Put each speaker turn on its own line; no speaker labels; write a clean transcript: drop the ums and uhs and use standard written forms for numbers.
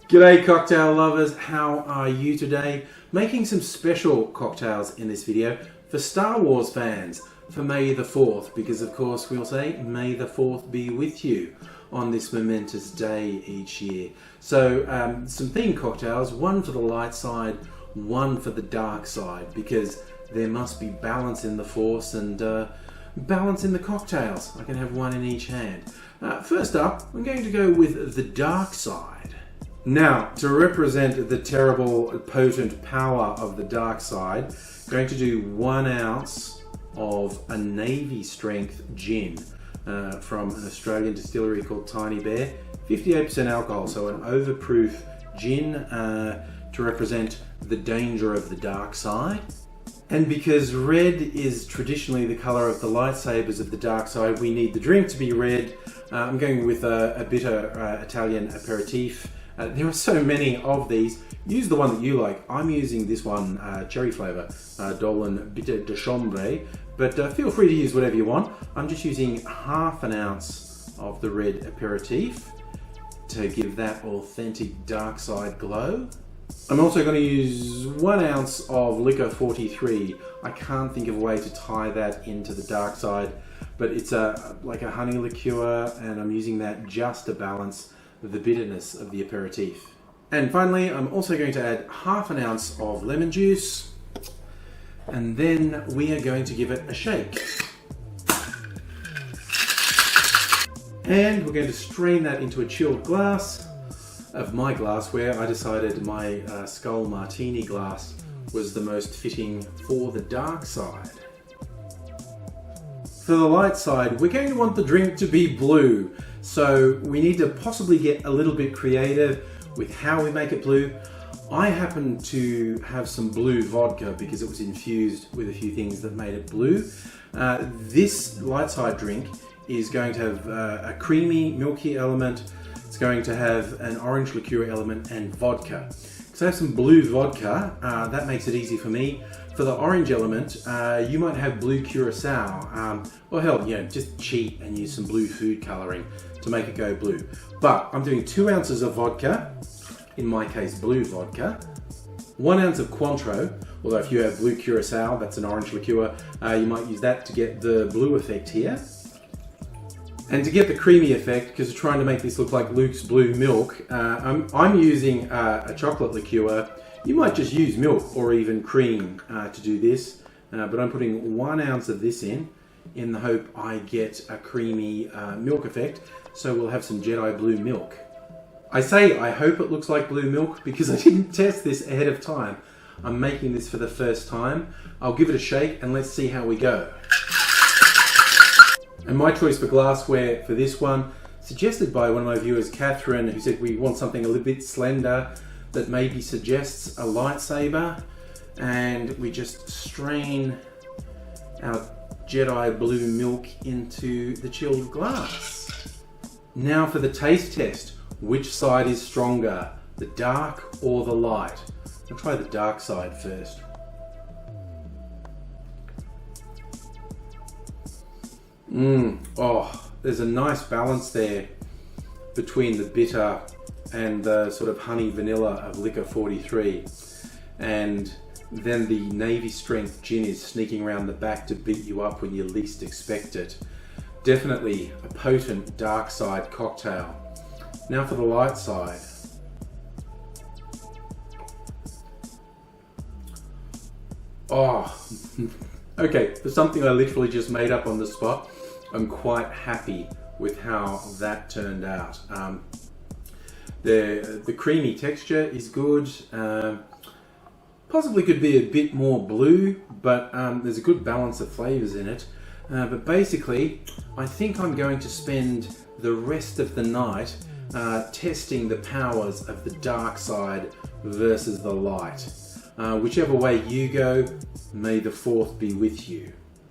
G'day cocktail lovers, how are you today? Making some special cocktails in this video for Star Wars fans for May the 4th, because of course we'll say May the 4th be with you on this momentous day each year. So some themed cocktails, one for the light side, one for the dark side, because there must be balance in the force and balance in the cocktails. I can have one in each hand. First up, I'm going to go with the dark side. Now, to represent the terrible, potent power of the dark side, I'm going to do 1 ounce of a Navy strength gin from an Australian distillery called Tiny Bear. 58% alcohol, so an overproof gin to represent the danger of the dark side. And because red is traditionally the colour of the lightsabers of the dark side, we need the drink to be red. I'm going with a bitter Italian aperitif. There are so many of these. Use the one that you like. I'm using this one, cherry flavour, Dolan Bitter de Chambre, but feel free to use whatever you want. I'm just using half an ounce of the red aperitif to give that authentic dark side glow. I'm also going to use 1 ounce of Liquor 43. I can't think of a way to tie that into the dark side, but it's like a honey liqueur, and I'm using that just to balance the bitterness of the aperitif. And finally, I'm also going to add half an ounce of lemon juice, and then we are going to give it a shake. And we're going to strain that into a chilled glass of my glassware. I decided my Skull Martini glass was the most fitting for the dark side. For the light side, we're going to want the drink to be blue. So we need to possibly get a little bit creative with how we make it blue. I happen to have some blue vodka because it was infused with a few things that made it blue. This light side drink is going to have a creamy, milky element. It's going to have an orange liqueur element and vodka. So I have some blue vodka, that makes it easy for me. For the orange element, you might have blue curacao, or hell, just cheat and use some blue food colouring to make it go blue. But I'm doing 2 ounces of vodka, in my case blue vodka, 1 ounce of Cointreau, although if you have blue curacao, that's an orange liqueur, you might use that to get the blue effect here. And to get the creamy effect, because we're trying to make this look like Luke's blue milk, I'm using a chocolate liqueur. You might just use milk or even cream to do this, but I'm putting 1 ounce of this in the hope I get a creamy milk effect, so we'll have some Jedi blue milk. I say I hope it looks like blue milk because I didn't test this ahead of time. I'm making this for the first time. I'll give it a shake and let's see how we go. And my choice for glassware for this one, suggested by one of my viewers, Catherine, who said we want something a little bit slender that maybe suggests a lightsaber, and we just strain our Jedi blue milk into the chilled glass. Now for the taste test. Which side is stronger, the dark or the light? I'll try the dark side first. Oh, there's a nice balance there between the bitter and the sort of honey vanilla of Liquor 43, and then the Navy strength gin is sneaking around the back to beat you up when you least expect it. Definitely a potent dark side cocktail. Now for the light side. Oh, okay, for something I literally just made up on the spot, I'm quite happy with how that turned out. The creamy texture is good. Possibly could be a bit more blue, but there's a good balance of flavours in it. But basically, I think I'm going to spend the rest of the night testing the powers of the dark side versus the light. Whichever way you go, may the 4th be with you.